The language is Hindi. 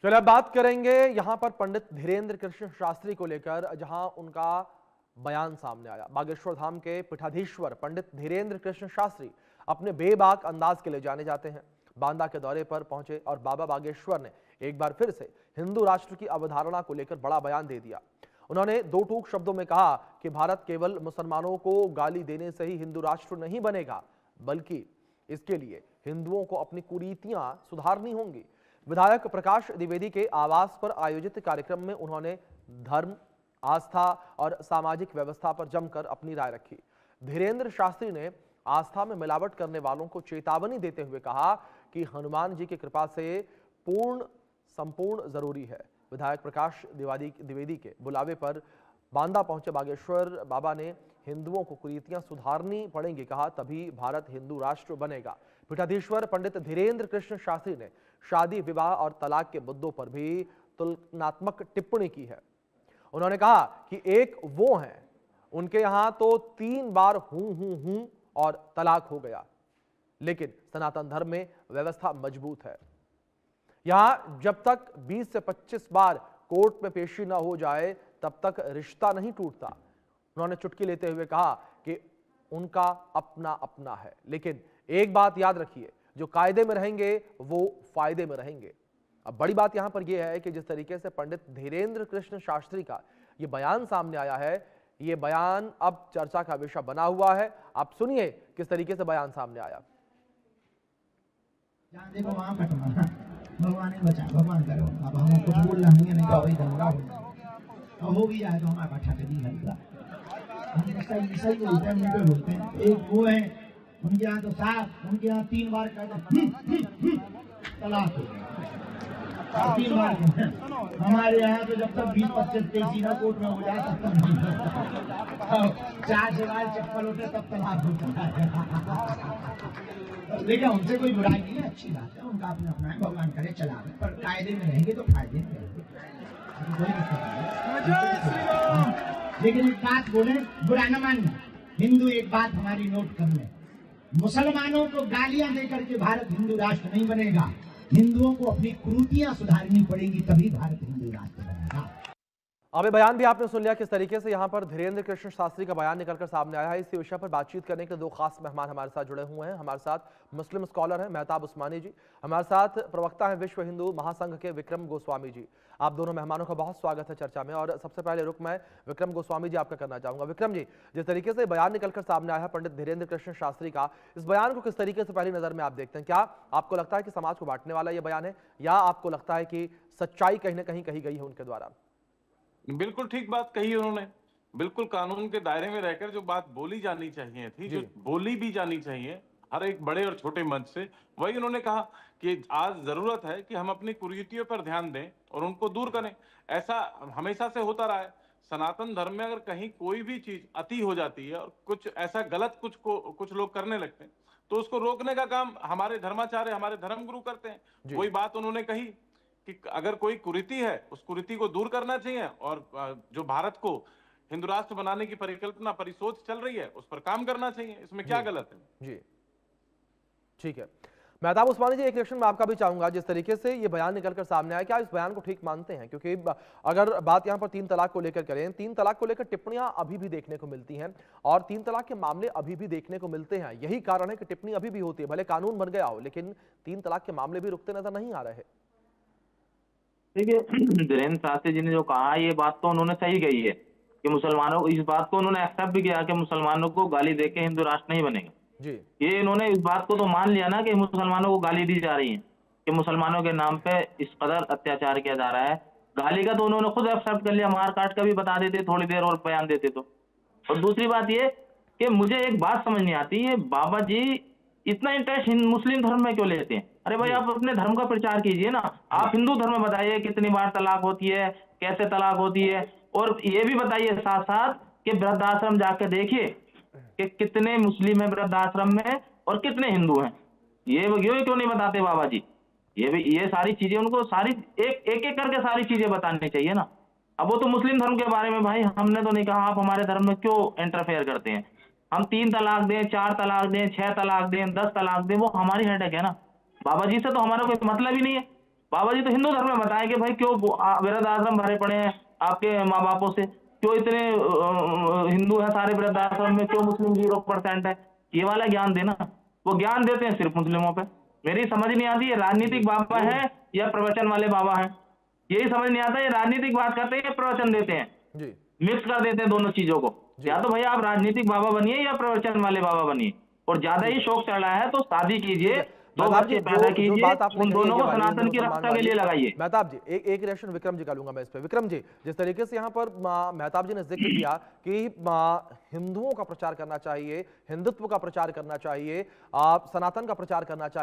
चलिए अब बात करेंगे यहां पर पंडित धीरेन्द्र कृष्ण शास्त्री को लेकर, जहां उनका बयान सामने आया। बागेश्वर धाम के पीठाधीश्वर पंडित धीरेन्द्र कृष्ण शास्त्री अपने बेबाक अंदाज के लिए जाने जाते हैं। बांदा के दौरे पर पहुंचे और बाबा बागेश्वर ने एक बार फिर से हिंदू राष्ट्र की अवधारणा को लेकर बड़ा बयान दे दिया। उन्होंने दो टूक शब्दों में कहा कि भारत केवल मुसलमानों को गाली देने से ही हिंदू राष्ट्र नहीं बनेगा, बल्कि इसके लिए हिंदुओं को अपनी कुरीतियां सुधारनी होंगी। विधायक प्रकाश द्विवेदी के आवास पर आयोजित कार्यक्रम में उन्होंने धर्म, आस्था और सामाजिक व्यवस्था पर जमकर अपनी राय रखी। धीरेन्द्र शास्त्री ने आस्था में मिलावट करने वालों को चेतावनी देते हुए कहा कि हनुमान जी की कृपा से संपूर्ण जरूरी है। विधायक प्रकाश द्विवेदी के बुलावे पर बांदा पहुंचे बागेश्वर बाबा ने हिंदुओं को कुरीतियां सुधारनी पड़ेंगी कहा, तभी भारत हिंदू राष्ट्र बनेगा। पीठाधीश्वर पंडित धीरेन्द्र कृष्ण शास्त्री ने शादी, विवाह और तलाक के मुद्दों पर भी तुलनात्मक टिप्पणी की है। उन्होंने कहा कि एक वो हैं, उनके यहां तो 3 बार हूं और तलाक हो गया, लेकिन सनातन धर्म में व्यवस्था मजबूत है। यहां जब तक 20 से 25 बार कोर्ट में पेशी न हो जाए तब तक रिश्ता नहीं टूटता। उन्होंने चुटकी लेते हुए कहा कि उनका अपना अपना है, लेकिन एक बात याद रखिए, जो कायदे में रहेंगे वो फायदे में रहेंगे। अब बड़ी बात यहां पर यह है कि जिस तरीके से पंडित धीरेन्द्र कृष्ण शास्त्री का यह बयान सामने आया है, यह बयान अब चर्चा का विषय बना हुआ है। आप सुनिए किस तरीके से बयान सामने आया। देखो वहां भगवान ने बचा, भगवान करो, अब हमें कुछ बोलना नहीं है, नहीं तो वही दंगा हो भी जाए तो हमारा अच्छा कभी हल्का। हम सही बोलते हैं, मुंह पे बोलते हैं। एक वो है, उनके यहाँ तो साफ, उनके यहाँ 3 बार तलाक हो गया, 3 बार। हमारे यहाँ तो जब तक 20-25 तेजी कोर्ट में हो जाए तब तक नहीं, 4 से बार चप्पल होते तब तलाक होता है। लेकिन उनसे कोई बुराई नहीं है, अच्छी बात है, उनका अपना अपना है, भगवान करे चला रहे, पर कायदे में रहेंगे तो फायदे में रहेंगे, कोई दिक्कत नहीं। लेकिन एक बात बोले, बुरा न मानना, हिंदू एक बात हमारी नोट कर ले, मुसलमानों को गालियां देकर के भारत हिंदू राष्ट्र नहीं बनेगा। हिंदुओं को अपनी कुरीतियां सुधारनी पड़ेंगी, तभी भारत हिंदू राष्ट्र बनेगा। अब ये बयान भी आपने सुन लिया किस तरीके से यहां पर धीरेन्द्र कृष्ण शास्त्री का बयान निकलकर सामने आया है। इसी विषय पर बातचीत करने के लिए 2 खास मेहमान हमारे साथ जुड़े हुए हैं। हमारे साथ मुस्लिम स्कॉलर हैं मेहताब उस्मानी जी, हमारे साथ प्रवक्ता हैं विश्व हिंदू महासंघ के विक्रम गोस्वामी जी। आप दोनों मेहमानों का बहुत स्वागत है चर्चा में। और सबसे पहले रुख मैं विक्रम गोस्वामी जी आपका करना चाहूंगा। विक्रम जी, जिस तरीके से बयान निकलकर सामने आया है पंडित धीरेन्द्र कृष्ण शास्त्री का, इस बयान को किस तरीके से पहली नजर में आप देखते हैं? क्या आपको लगता है कि समाज को बांटने वाला यह बयान है, या आपको लगता है कि सच्चाई कहीं ना कहीं कही गई है उनके द्वारा? बिल्कुल ठीक बात कही उन्होंने। बिल्कुल कानून के दायरे में रहकर जो बात बोली जानी चाहिए थी, जो बोली भी जानी चाहिए हर एक बड़े और छोटे मंच से, वही उन्होंने कहा कि आज जरूरत है कि हम अपनी कुरीतियों पर ध्यान दें और उनको दूर करें। ऐसा हमेशा से होता रहा है। सनातन धर्म में अगर कहीं कोई भी चीज अति हो जाती है और कुछ ऐसा गलत कुछ लोग करने लगते हैं, तो उसको रोकने का काम हमारे धर्माचार्य, हमारे धर्मगुरु करते हैं। वही बात उन्होंने कही कि अगर कोई कुरीति है, उस कुरीति को दूर करना चाहिए, और जो भारत को हिंदू राष्ट्र बनाने की परिकल्पना, परिसोच चल रही है, उस पर काम करना चाहिए। इसमें क्या गलत है? जी ठीक है। मेहताब उस्मानी जी, एक रिएक्शन मैं आपका भी चाहूंगा। जिस तरीके से ये बयान निकलकर सामने आया, क्या इस बयान को ठीक मानते हैं? क्योंकि अगर बात यहां पर 3 तलाक को लेकर करें, 3 तलाक को लेकर टिप्पणियां अभी भी देखने को मिलती हैं और 3 तलाक के मामले अभी भी देखने को मिलते हैं। यही कारण है कि टिप्पणी अभी भी होती है, भले कानून बन गया हो, लेकिन 3 तलाक के मामले भी रुकते नजर नहीं आ रहे। देखिए, धीरेन्द्र शास्त्री जी ने जो कहा, ये बात तो उन्होंने सही कही है कि मुसलमानों को, इस बात को उन्होंने एक्सेप्ट भी किया कि मुसलमानों को गाली देके हिंदू राष्ट्र नहीं बनेगा जी। ये इन्होंने इस बात को तो मान लिया ना कि मुसलमानों को गाली दी जा रही है, कि मुसलमानों के नाम पे इस कदर अत्याचार किया जा रहा है। गाली का तो उन्होंने खुद एक्सेप्ट कर लिया, मार काट का भी बता देते थोड़ी देर और बयान देते तो। और दूसरी बात ये कि मुझे एक बात समझ नहीं आती है, बाबा जी इतना इंटरेस्ट मुस्लिम धर्म में क्यों लेते हैं? अरे भाई, आप अपने धर्म का प्रचार कीजिए ना। आप हिंदू धर्म में बताइए कितनी बार तलाक होती है, कैसे तलाक होती है, और ये भी बताइए साथ साथ कि वृद्धाश्रम जाके देखिए कि कितने मुस्लिम है वृद्धाश्रम में और कितने हिंदू हैं। ये क्यों नहीं बताते बाबा जी? ये सारी चीजें उनको सारी एक एक करके सारी चीजें बतानी चाहिए ना। अब वो तो मुस्लिम धर्म के बारे में, भाई हमने तो नहीं कहा आप हमारे धर्म में क्यों इंटरफेयर करते हैं। हम 3 तलाक दें, 4 तलाक दें, 6 तलाक दें, 10 तलाक दें, वो हमारी हेडेक है ना। बाबा जी से तो हमारा कोई मतलब ही नहीं है। बाबा जी तो हिंदू धर्म में बताएं कि भाई क्यों वृद्ध आश्रम भरे पड़े हैं आपके माँ बापों से, क्यों इतने हिंदू है सारे वृद्ध आश्रम में, क्यों मुस्लिम 0% है। ये वाला ज्ञान देना, वो ज्ञान देते हैं सिर्फ मुस्लिमों पे। मेरी समझ नहीं आती ये राजनीतिक बाबा है या प्रवचन वाले बाबा हैं, यही समझ नहीं आता। ये राजनीतिक बात करते हैं या प्रवचन देते हैं, जी मिक्स कर देते हैं दोनों चीजों को। या तो भैया आप राजनीतिक बाबा बनिए या प्रवचन वाले बाबा बनिए, और ज्यादा ही शौक चढ़ा है तो शादी कीजिए, 2 बच्चे पैदा कीजिए, उन दोनों को सनातन की रक्षा के लिए लगाइए। मेहताब जी एक रिएक्शन विक्रम जी का लूंगा मैं इस पे। विक्रम जी, जिस तरीके से यहाँ पर मेहताब जी ने जिक्र किया कि हिंदुओं का प्रचार करना चाहिए, हिंदुत्व का प्रचार करना चाहिए, सनातन का प्रचार करना चाहिए,